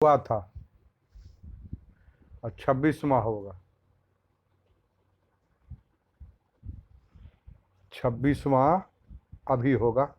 हुआ था और 26वां होगा। 26वां अभी होगा।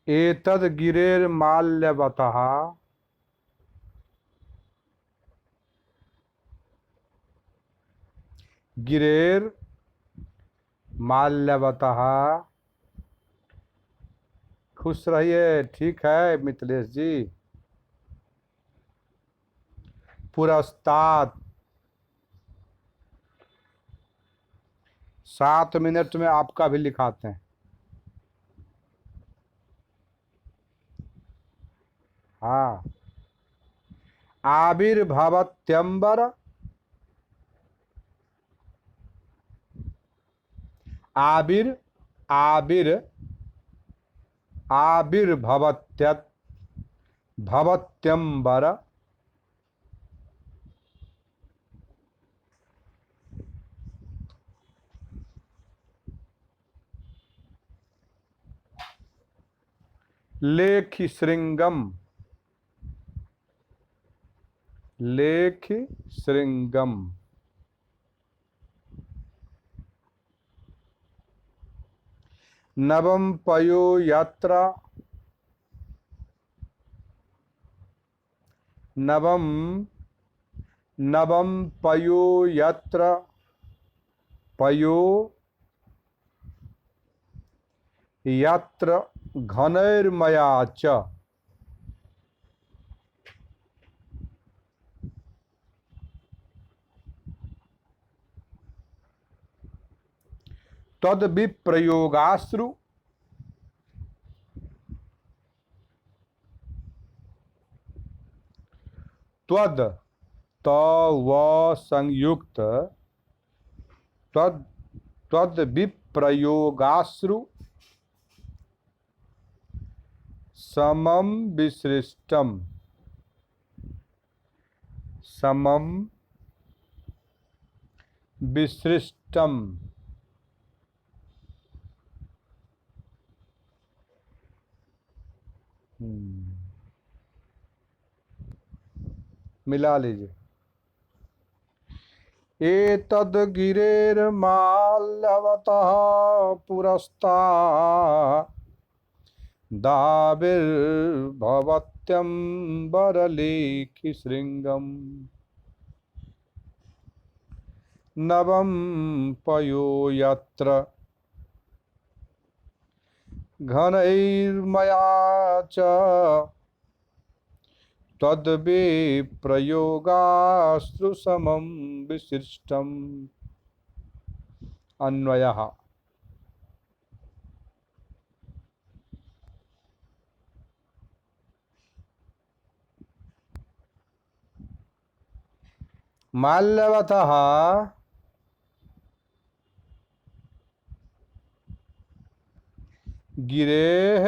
एतद् गिरेर माल्यवतः गिरेर माल्यवतः। खुश रहिए। ठीक है मिथिलेश जी। पुरस्तात् 7 मिनट में आपका भी लिखाते हैं। हाँ। आविर्भवत्यंबर आविर आविर आविर्भवत्यत् भवत्यंबर लेखि श्रृंगम लेखि श्रृंगम। नवम पयो यत्र नवम नवम पयो यत्र पयो यत्र घनैर्मया च तद विप्रयोगाश्रु त्वद त व संयुक्त तद तद विप्रयोगाश्रु समम विसृष्टम समम विसृष्टम। मिला लीजिए। एतद् गिरेर्माल्यवतः पुरस्तात् दाविर्भवत्यंबरलेखि श्रृंगम् नवम पयो यत्र घनैर्मया च तद्विप्रयोगाश्रु समं विशिष्टम्। अन्वयः। माल्यवतः गिरेः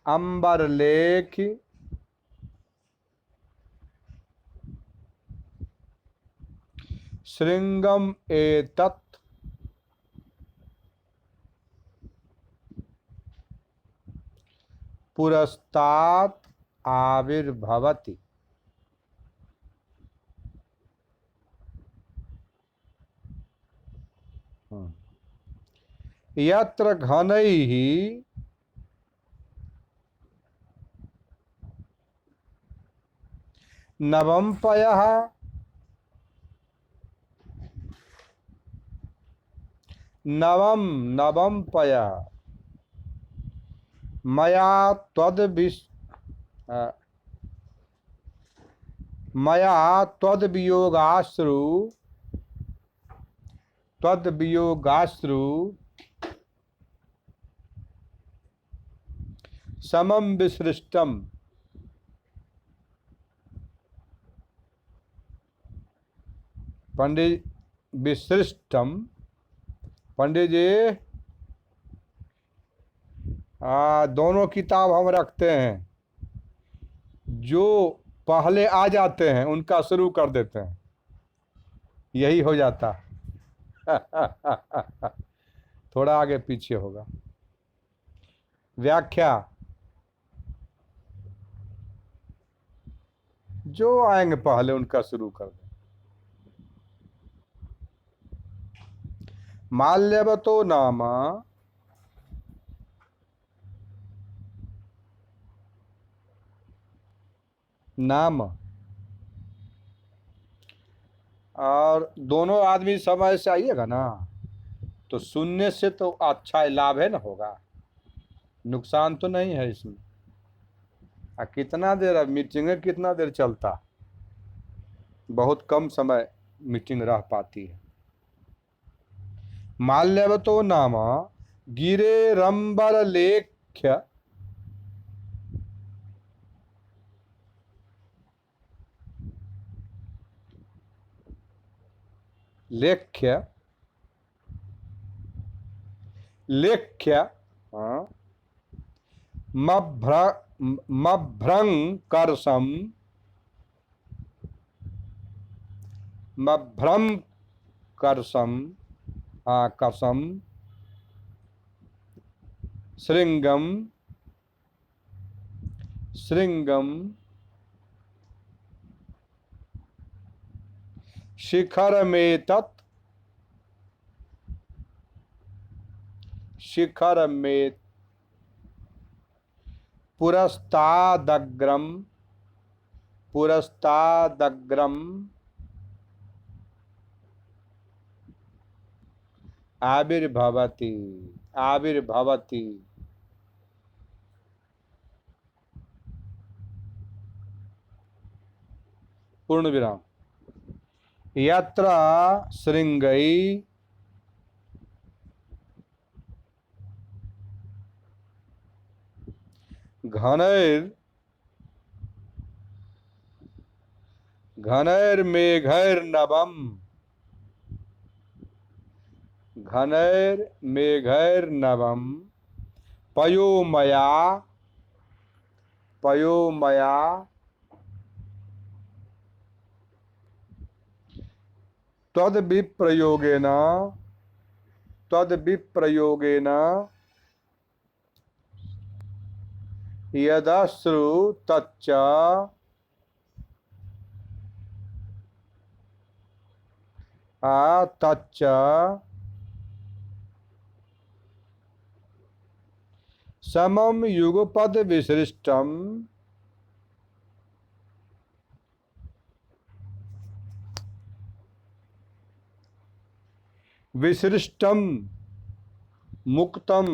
अंबरलेखि श्रृंगम एतत् पुरस्तात् आविर्भवति यत्र घनैः नवम पयः नवम पयः मया त्वद्वियोगाश्रु समम विसृष्टम, पंडित विसृष्टम, पंडित जी दोनों किताब हम रखते हैं, जो पहले आ जाते हैं उनका शुरू कर देते हैं, यही हो जाता थोड़ा आगे पीछे होगा। व्याख्या, जो आएंगे पहले उनका शुरू कर दें। माल्यवतो नाम नाम, और दोनों आदमी समय से आइएगा ना, तो सुनने से तो अच्छा लाभ है ना, होगा, नुकसान तो नहीं है इसमें। कितना देर, अब मीटिंग कितना देर चलता, बहुत कम समय मीटिंग रह पाती है। माल्यवतो नाम गिरे रंबर लेख्य, लेख्य लेख्य मभ्रंकर्षम, मभ्रंकर्षम कसम श्रृंगम, श्रृंगम शिखरमेतत्, शिखरमेत पुरस्तादग्रम, पुरस्तादग्रम आविर्भवति, आविर्भवति पूर्ण विराम। यत्र श्रृंगै घनैर घनैर्मेघैर्नवम्, घनैर्मेघैर्नवम् पयोमया, पयोमया तद्विप्रयोगेन, तद्विप्रयोगेन यदश्रु तच्च तच्च समम युगपद विसृष्टम, विसृष्टम मुक्तम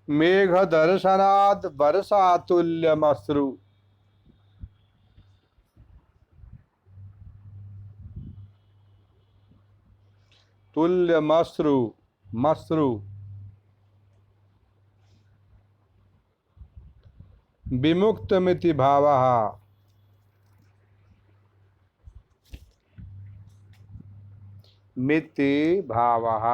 मेघ दर्शनाद वर्षातुल्यमश्रु, तुल्यमश्रु, मश्रु विमुक्तमिति भावः, मिति भावः।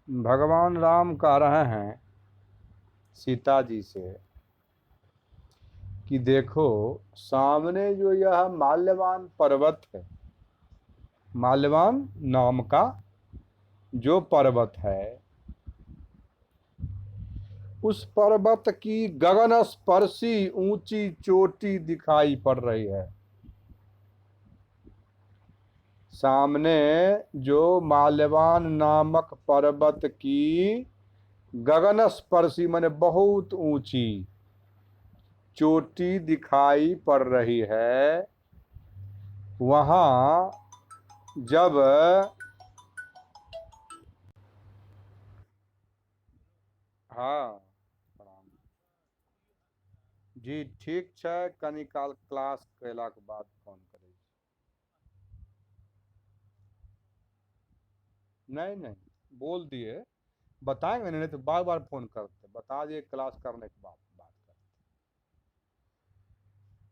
भगवान राम कह रहे हैं सीता जी से कि देखो सामने जो यह माल्यवान पर्वत है, माल्यवान नाम का जो पर्वत है, उस पर्वत की गगन स्पर्शी ऊंची चोटी दिखाई पड़ रही है। सामने जो माल्यवान नामक पर्वत की गगन स्पर्शी माने बहुत ऊंची चोटी दिखाई पड़ रही है, वहां जब जी ठीक है, कनी काल क्लास कैला के बाद फोन करें। नहीं नहीं, बोल दिए, बताएंगे नहीं तो बार बार फोन करते, बता दिए क्लास करने के बाद बात करते।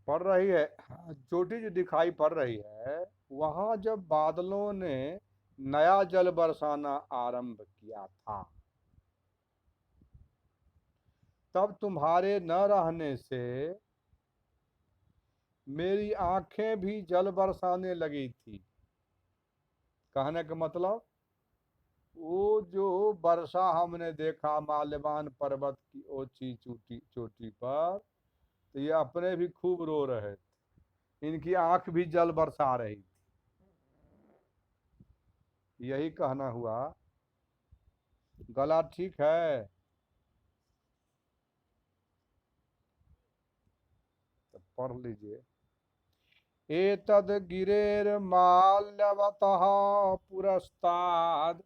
पड़ रही है, चोटी जो दिखाई पड़ रही है, वहां जब बादलों ने नया जल बरसाना आरंभ किया था, तब तुम्हारे न रहने से मेरी आंखें भी जल बरसाने लगी थी। कहने का मतलब, वो जो वर्षा हमने देखा माल्यवान पर्वत की ऊंची चोटी चोटी पर, तो ये अपने भी खूब रो रहे थे, इनकी आंख भी जल बरसा रही थी। यही कहना हुआ। गला ठीक है? तो पढ़ लीजिए। एतद गिरेर माल्यवतः पुरस्ताद,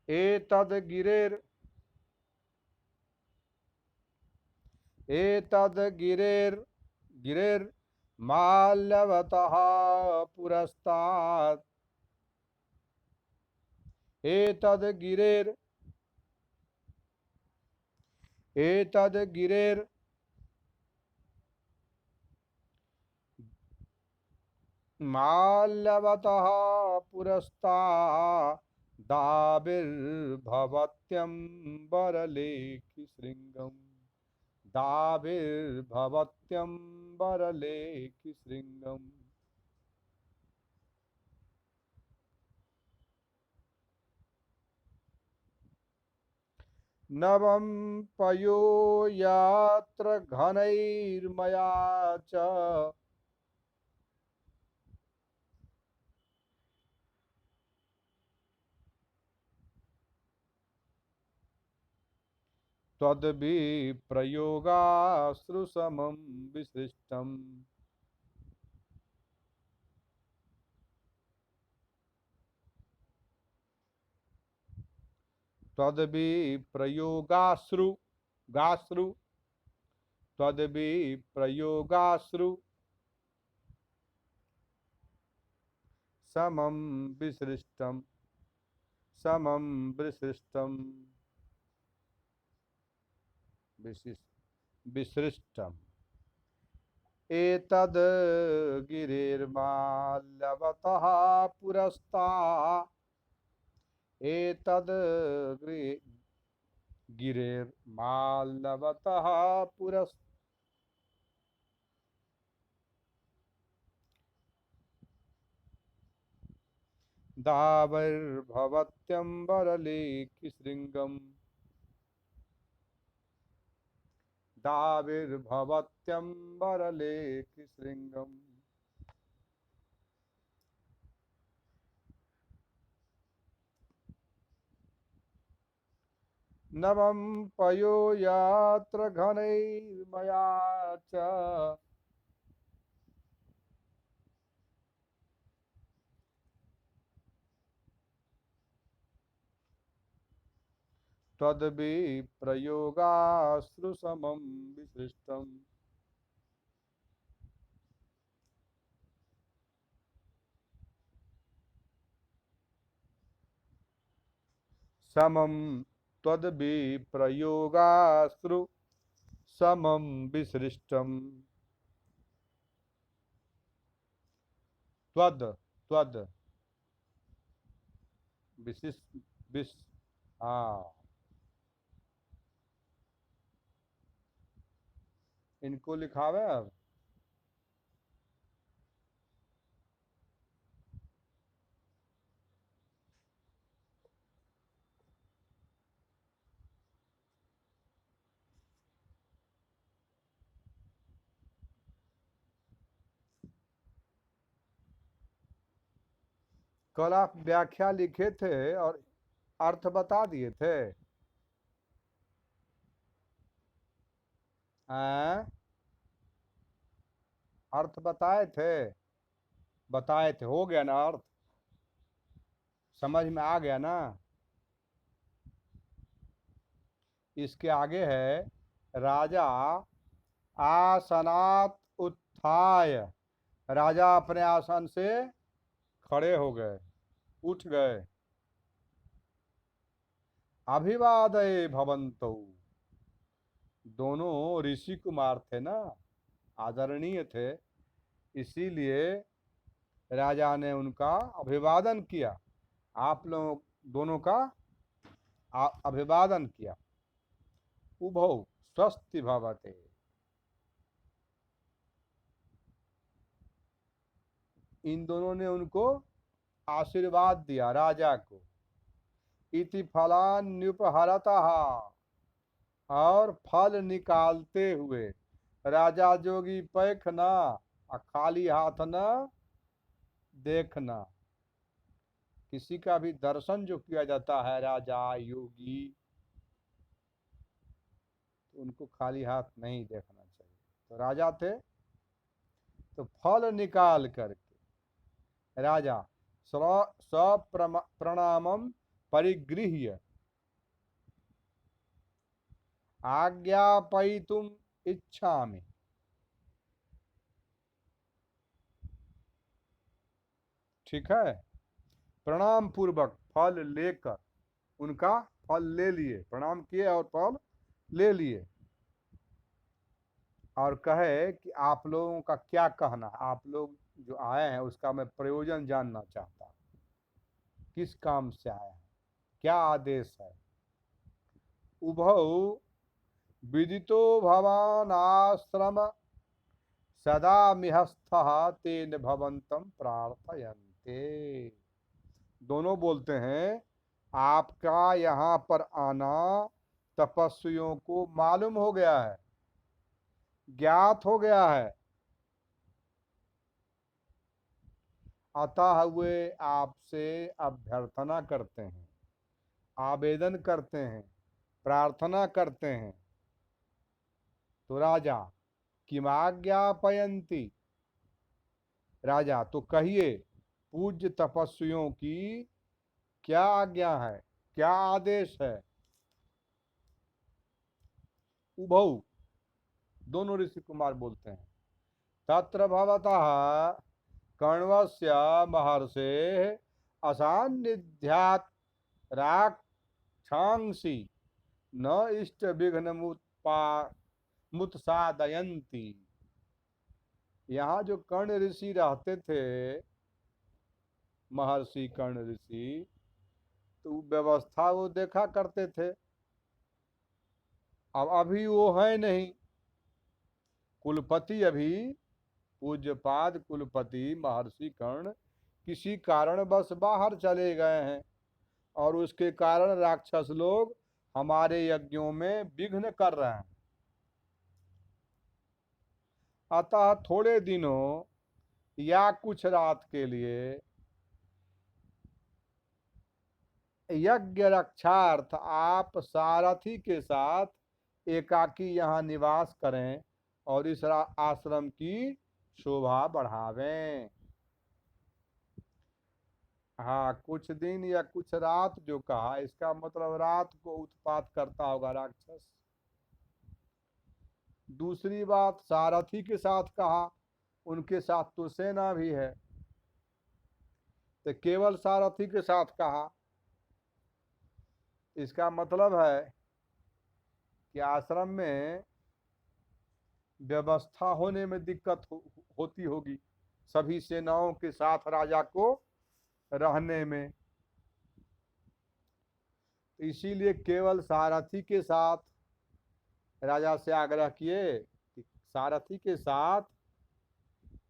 एतद गिरेर, एतद गिरेर, गिरेर माल्यवतः पुरस्ताद, एतद गिरेर, एतद गिरेर माल्यवतः पुरस्तादाविर्भवत्यम्बरलेखिशृङ्गम्, दाविर्भवत्यम्बरलेखिशृङ्गम्। नवं पयो यात्र घनैर्मया च, त्वद्विप्रयोगाश्रुसमं विसृष्टम्। त्वद्विप्रयोगाश्रु, गाश्रु, त्वद्विप्रयोगाश्रु समं विसृष्टम्, समं विसृष्टम्, विसृष्टम्। एतद् गिरिर्माल्यवतः पुरस्तात्, एतद् गिरिर्माल्यवतः पुरस्तात्, दाविर्भवत्यम्बरलेखिशृङ्गम्, दाविर्भवत्यम्बरलेखिशृङ्गम्। नवं पयो यात्र घनैर्मया च, त्वद्विप्रयोगाश्रुसमं विसृष्टम्। समं त्वद्विप्रयोगाश्रु समं विसृष्टम्। त्वद, त्वद विशिष्ट, विश, हाँ, इनको लिखावे अब। कल आप व्याख्या लिखे थे और अर्थ बता दिए थे। हैं? अर्थ बताए थे, बताए थे, हो गया ना अर्थ, समझ में आ गया ना। इसके आगे है राजा आसनात उत्थाय, राजा अपने आसन से खड़े हो गए, उठ गए। अभिवादये भवन्तौ, दोनों ऋषि कुमार थे ना, आदरणीय थे, इसीलिए राजा ने उनका अभिवादन किया। आप लोग दोनों का अभिवादन किया। उभौ स्वस्ति भवते, इन दोनों ने उनको आशीर्वाद दिया राजा को। इति फलान्युपहरतः, और फल निकालते हुए, राजा जोगी पैखना और खाली हाथ न देखना। किसी का भी दर्शन जो किया जाता है, राजा योगी, तो उनको खाली हाथ नहीं देखना चाहिए। तो राजा थे, तो फल निकाल करके राजा प्रणामम परिगृह्य आज्ञापयितुम इच्छामि, ठीक है। प्रणाम पूर्वक फल लेकर, उनका फल ले लिए, प्रणाम किए और फल ले लिए, और कहे कि आप लोगों का क्या कहना, आप लोग जो आए हैं उसका मैं प्रयोजन जानना चाहता हूँ, किस काम से आए हैं, क्या आदेश है। उभौ विदितो भवान आश्रम सदा मिहस्थः तेन भवंतम प्रार्थयन्ते, दोनों बोलते हैं आपका यहाँ पर आना तपस्वियों को मालूम हो गया है, ज्ञात हो गया है, अतः वे आपसे अभ्यर्थना करते हैं, आवेदन करते हैं, प्रार्थना करते हैं। तो राजा किमाज्ञापयन्ति, राजा तो कहिए पूज्य तपस्वियों की क्या आज्ञा है, क्या आदेश है। उभौ, दोनों ऋषि कुमार बोलते हैं, तत्र भवतः कण्वस्य महर्षे असान्निध्यात् राक्षांसि न इष्ट विघ्न मुत्सादयन्ति। यहाँ जो कर्ण ऋषि रहते थे, महर्षि कर्ण ऋषि, तो व्यवस्था वो देखा करते थे। अब अभी वो है नहीं, कुलपति अभी पूज्यपाद कुलपति महर्षि कर्ण किसी कारणवश बाहर चले गए हैं, और उसके कारण राक्षस लोग हमारे यज्ञों में विघ्न कर रहे हैं। अतः थोड़े दिनों या कुछ रात के लिए यज्ञ रक्षार्थ आप सारथी के साथ एकाकी यहाँ निवास करें और इस आश्रम की शोभा बढ़ावें। हाँ, कुछ दिन या कुछ रात जो कहा, इसका मतलब रात को उत्पात करता होगा राक्षस। दूसरी बात, सारथी के साथ कहा, उनके साथ तो सेना भी है, तो केवल सारथी के साथ कहा, इसका मतलब है कि आश्रम में व्यवस्था होने में दिक्कत होती होगी, सभी सेनाओं के साथ राजा को रहने में। तो इसीलिए केवल सारथी के साथ राजा से आग्रह किए कि सारथी के साथ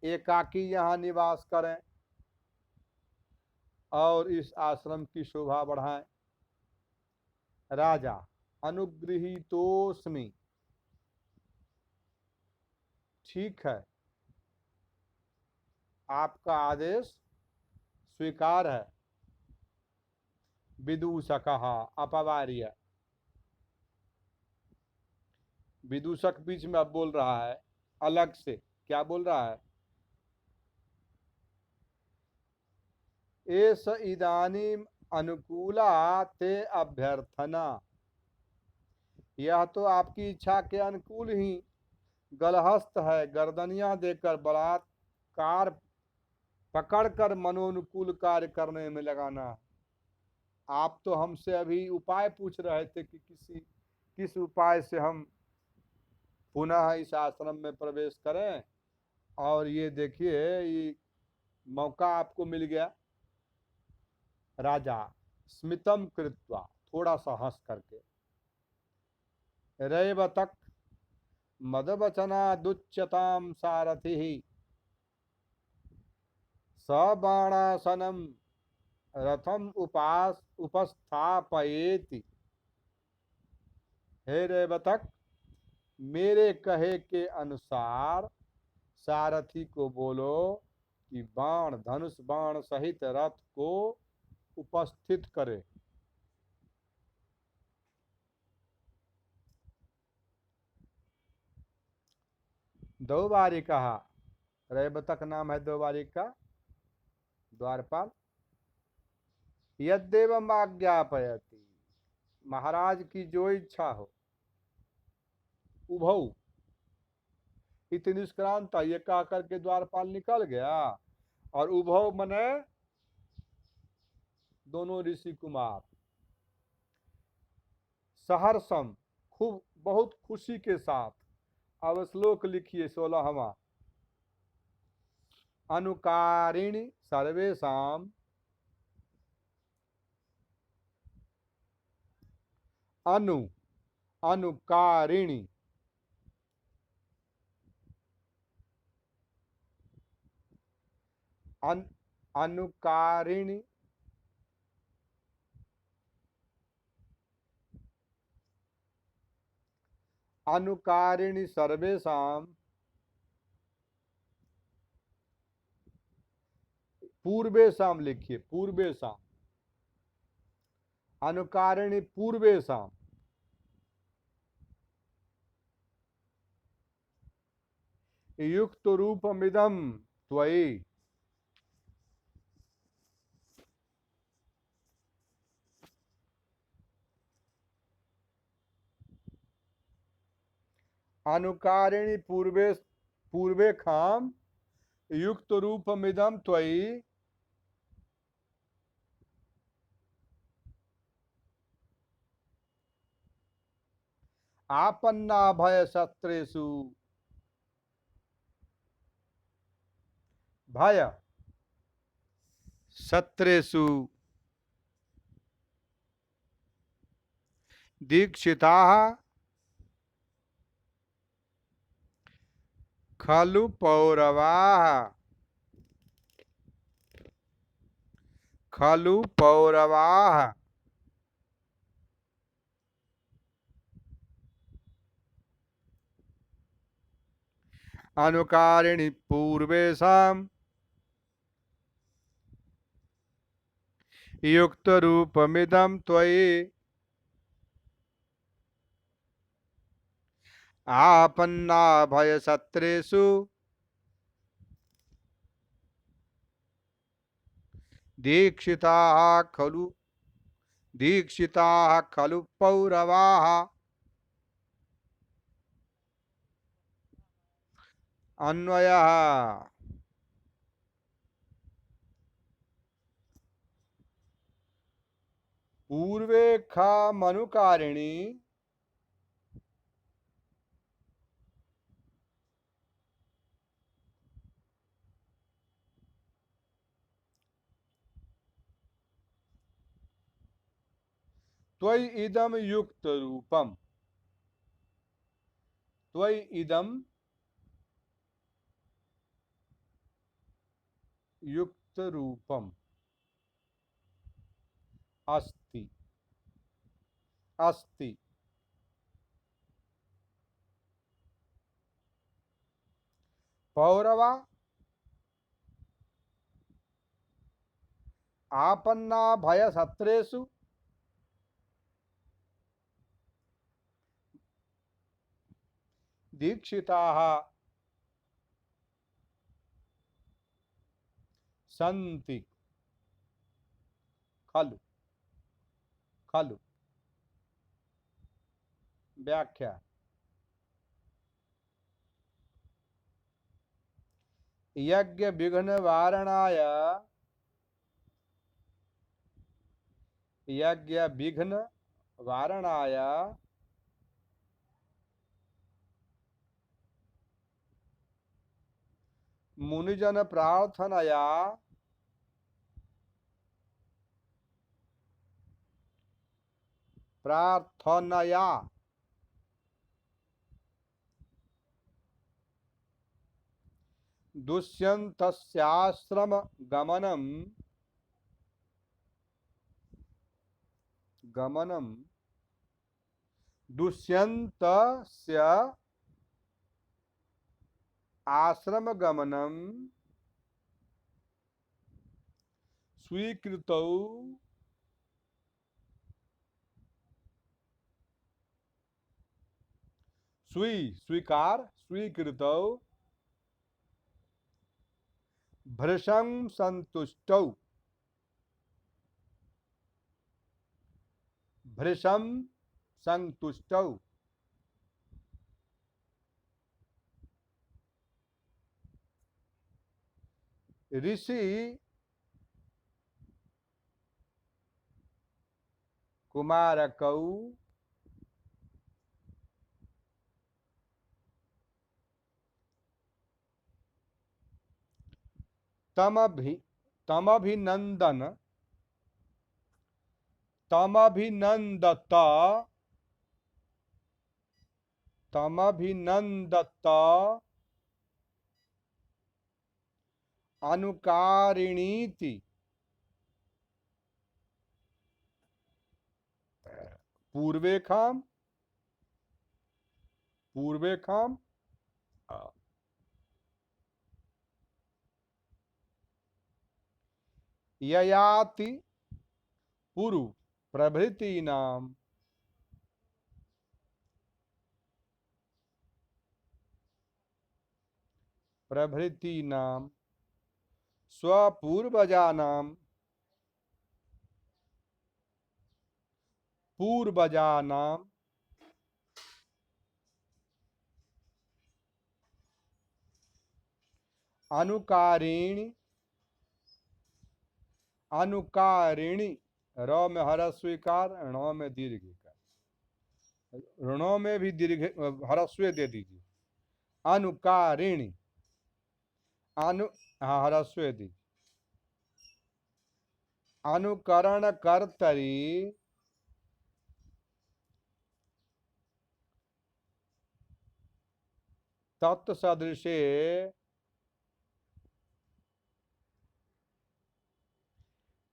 एकाकी यहाँ निवास करें और इस आश्रम की शोभा बढ़ाएं। राजा अनुगृहीतोस्मि, ठीक है, आपका आदेश स्वीकार है। विदूषक अपवार्य, विदूषक बीच में अब बोल रहा है अलग से, क्या बोल रहा है, एस इदानीम अनुकूला ते अभ्यर्थना, यह तो आपकी इच्छा के अनुकूल ही गलहस्त है। गर्दनियां देकर बलात्कार पकड़कर मनोनुकूल कार्य करने में लगाना। आप तो हमसे अभी उपाय पूछ रहे थे कि किस उपाय से हम पुनः इस आश्रम में प्रवेश करें, और ये देखिए ये मौका आपको मिल गया। राजा स्मितम कृत्वा, थोड़ा सा हंस करके, रैवतक मदवचना दुच्यताम सारथि सबाणासनम रथम उपस्थापयेति। हे रेवतक, मेरे कहे के अनुसार सारथी को बोलो कि बाण धनुष बाण सहित रथ को उपस्थित करे। दो बारी कहा। रेवतक नाम है दो बारी का द्वारपाल। यद्देवम आज्ञापयति, महाराज की जो इच्छा हो। उभौ, इति निष्क्रांत, ये कह करके द्वारपाल निकल गया। और उभौ मने दोनों ऋषि कुमार, सहर्षम, खूब बहुत खुशी के साथ। अब श्लोक लिखिए 16वां। अनुकारिणी सर्वेषाम अनुकारिणी अनुकारिणी अनुकारिणी सर्वेषाम, पूर्वेशाम लिखिए, पूर्वेशाम। अनुकारिणी पूर्वेशाम, युक्त रूपमिदं त्वयि। अनुकारिणी पूर्वे खाम युक्त रूपमिदं त्वयि आपन्ना भय शत्रेषु। भय शत्रेषु दीक्षिताः खलु पौरवाः। खलु पौरवाः अनुकारिणी पूर्वेशाम युक्त रूपमिदं त्वयि आपन्ना भय शत्रेषु दीक्षिताः खलु पौरवाः। अन्वयः पूर्वे खामनुकारिणी त्वयि इदं युक्त रूपम। त्वयि इदं युक्त रूपम अस्ति। अस्ति पौरवा आपन्ना भय शत्रेषु दीक्षिताः सन्ति खलु। खलु व्याख्या। यज्ञ विघ्न वारणाय, यज्ञ विघ्न वारणाय मुनिजन प्रार्थनया प्रार्थनया दुष्यन्तस्याश्रम गमनम गमनम दुष्यन्तस्य आश्रम गमनम स्वीकृतौ स्वीकार स्वीकृतौ भृशं संतुष्टौ भृशं संतुष्टौ ऋषि कुमारकौ तमभिनंदन तमभिनंदत तमभिनंदत अनुकारिणीति पूर्वेखाम पूर्वेखाम ययाति पुरु प्रभृतीनाम प्रभृतीनाम स्वपूर्वजानाम पूर्वजानाम अनुकारिणी अनुकारिणी र में हर स्वीकार, ण में दीर्घ का, ऋणों में भी दीर्घ हरस्व दे दीजिए। अनुकारिणी हाँ हरस्व दी। अनुकरण कर्तरी तत्सदृशे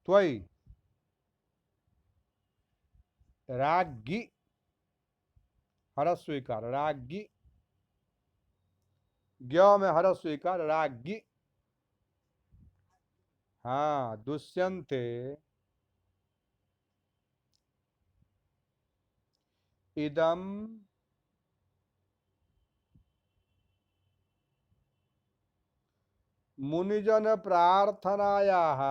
त्वयि राज्ञी हरस्वीकार राज्ञी ज्ञ में हरस्वीकार राज्ञी हाँ दुष्यन्ते इदम मुनिजन प्रार्थनायाः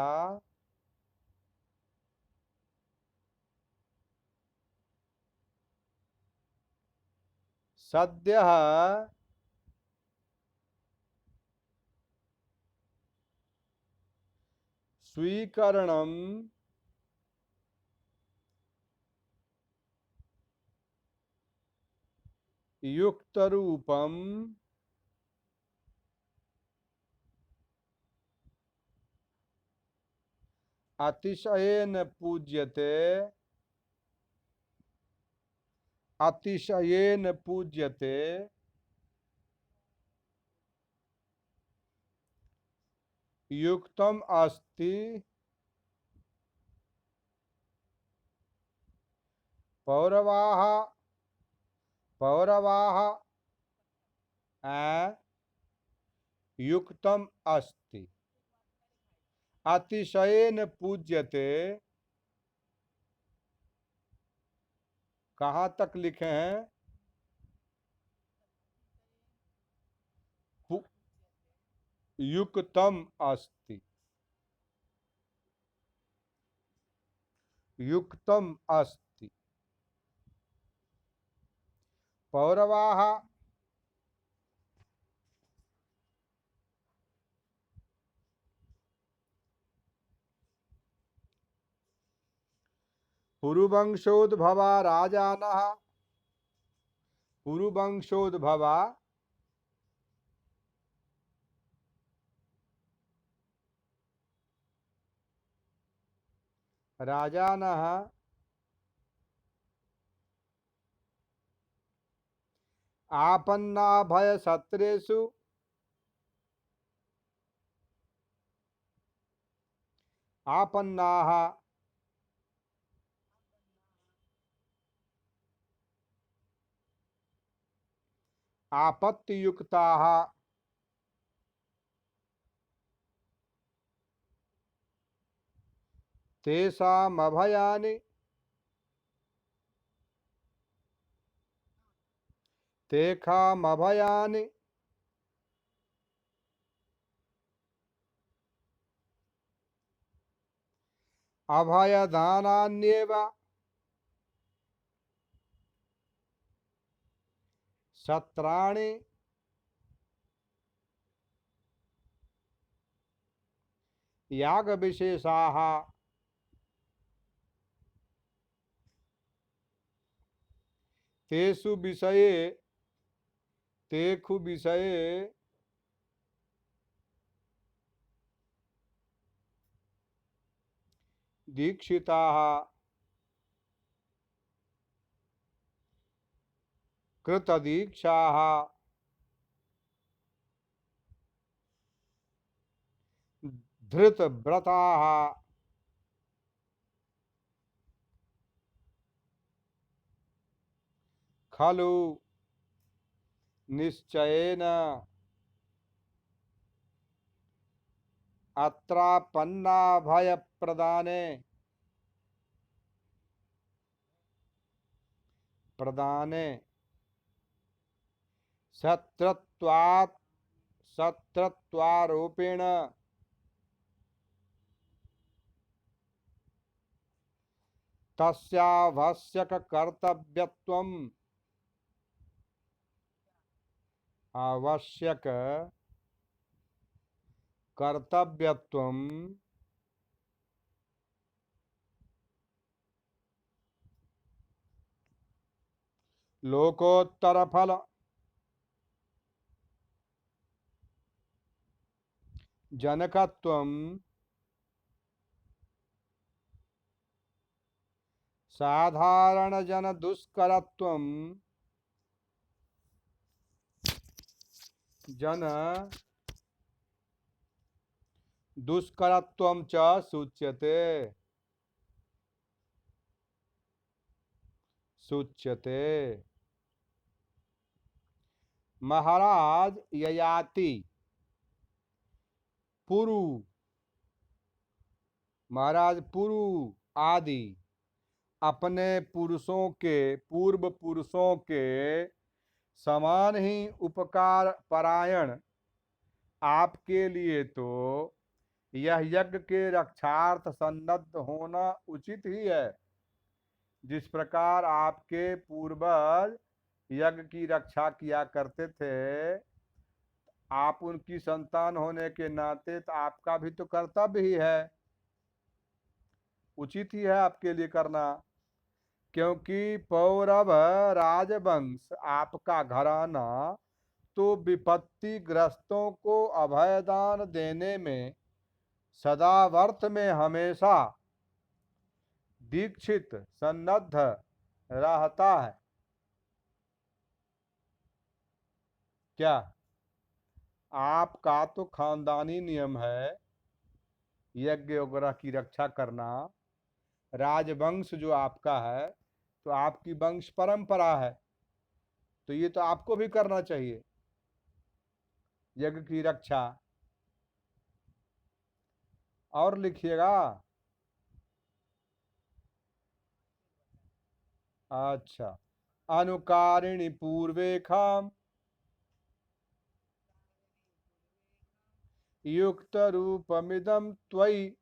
सद्यः स्वीकरणं युक्तरूपम् अतिशयेन पूज्यते अतिशयेन पूज्यते युक्तम अस्ति पौरवाः पौरवाः युक्तम अस्ति अतिशयेन पूज्यते कहाँ तक लिखे हैं? युक्तम अस्ति युक्तम अस्ति पौरवाः पुरुवंशोद्भवा राजानः पुरुवंशोद्भवा राजानः आपन्नाभयसत्रेषु आपन्नाः आपत्तियुक्ताः तेषामभयानि तेषामभयानि अभयदानान्येव सत्राणि यागविशेषाः तेषु विषये तेषु विषये दीक्षिताः कृतदीक्षाः धृतव्रताः खलु निश्चयेन अत्रापन्नाभयप्रदाने प्रदाने शत्रत्वात् शत्रत्वारोपेण तस्यावश्यककर्तव्यत्वम् आवश्यक कर्तव्यत्वम् लोकोत्तरफल जनकत्वम् साधारणजन दुष्करत्वम् जन दुष्करत्वं च सूच्यते सूच्यते। महाराज ययाति पुरु महाराज पुरु आदि अपने पुरुषों के पूर्व पुरुषों के समान ही उपकार परायण आपके लिए तो यह यज्ञ के रक्षार्थ सन्नद्ध होना उचित ही है। जिस प्रकार आपके पूर्वज यज्ञ की रक्षा किया करते थे, आप उनकी संतान होने के नाते तो आपका भी तो कर्तव्य ही है, उचित ही है आपके लिए करना। क्योंकि पौरव राजवंश आपका घराना तो विपत्ति ग्रस्तों को अभयदान देने में सदावर्त में हमेशा दीक्षित सन्नद्ध रहता है। क्या आपका तो खानदानी नियम है यज्ञ वगैरह की रक्षा करना, राजवंश जो आपका है तो आपकी वंश परंपरा है, तो ये तो आपको भी करना चाहिए यज्ञ की रक्षा। और लिखिएगा। अच्छा, अनुकारिणी पूर्वेखाम युक्त रूपमिदं त्वयि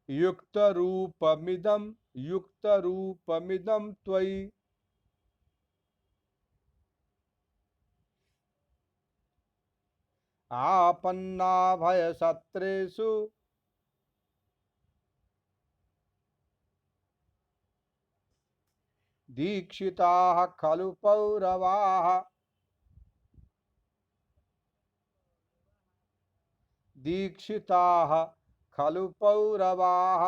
युक्त रूपमिदं युक्त रूपमिदं त्वयि आपन्ना भय सत्रेषु दीक्षिताः खलु पौरवाः दीक्षिताः खलु पौरवाः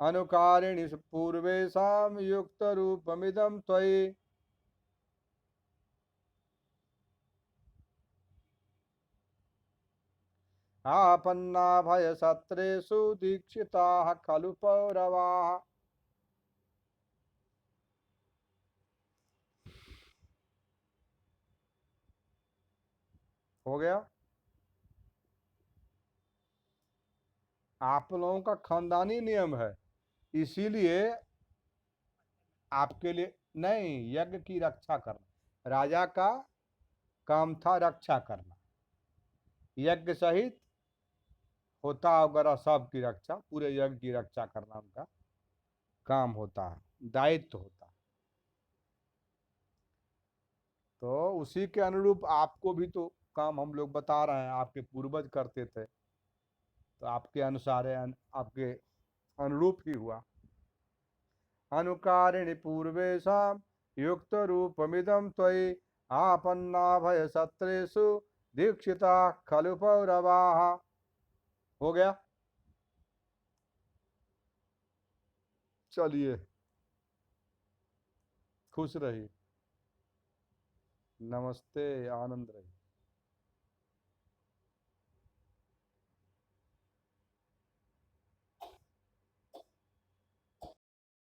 अनुकारिणि पूर्वेषां युक्तरूपमिदं त्वयि आपन्ना भय सत्रेषु दीक्षिताः खलु पौरवाः। हो गया। आप लोगों का खानदानी नियम है, इसीलिए आपके लिए नहीं, यज्ञ की रक्षा करना राजा का काम था, रक्षा करना। यज्ञ सहित होता वगैरह सब की रक्षा, पूरे यज्ञ की रक्षा करना उनका काम होता है, दायित्व होता है। तो उसी के अनुरूप आपको भी तो काम हम लोग बता रहे हैं, आपके पूर्वज करते थे, तो आपके अनुसार आपके अनुरूप ही हुआ। अनुकारिणि पूर्वेशम युक्त रूपमिदं त्वयि आपन्ना भय सत्रेषु दीक्षिता खलु पौरवाः। हो गया। चलिए, खुश रहिए। नमस्ते, आनंद रहिए।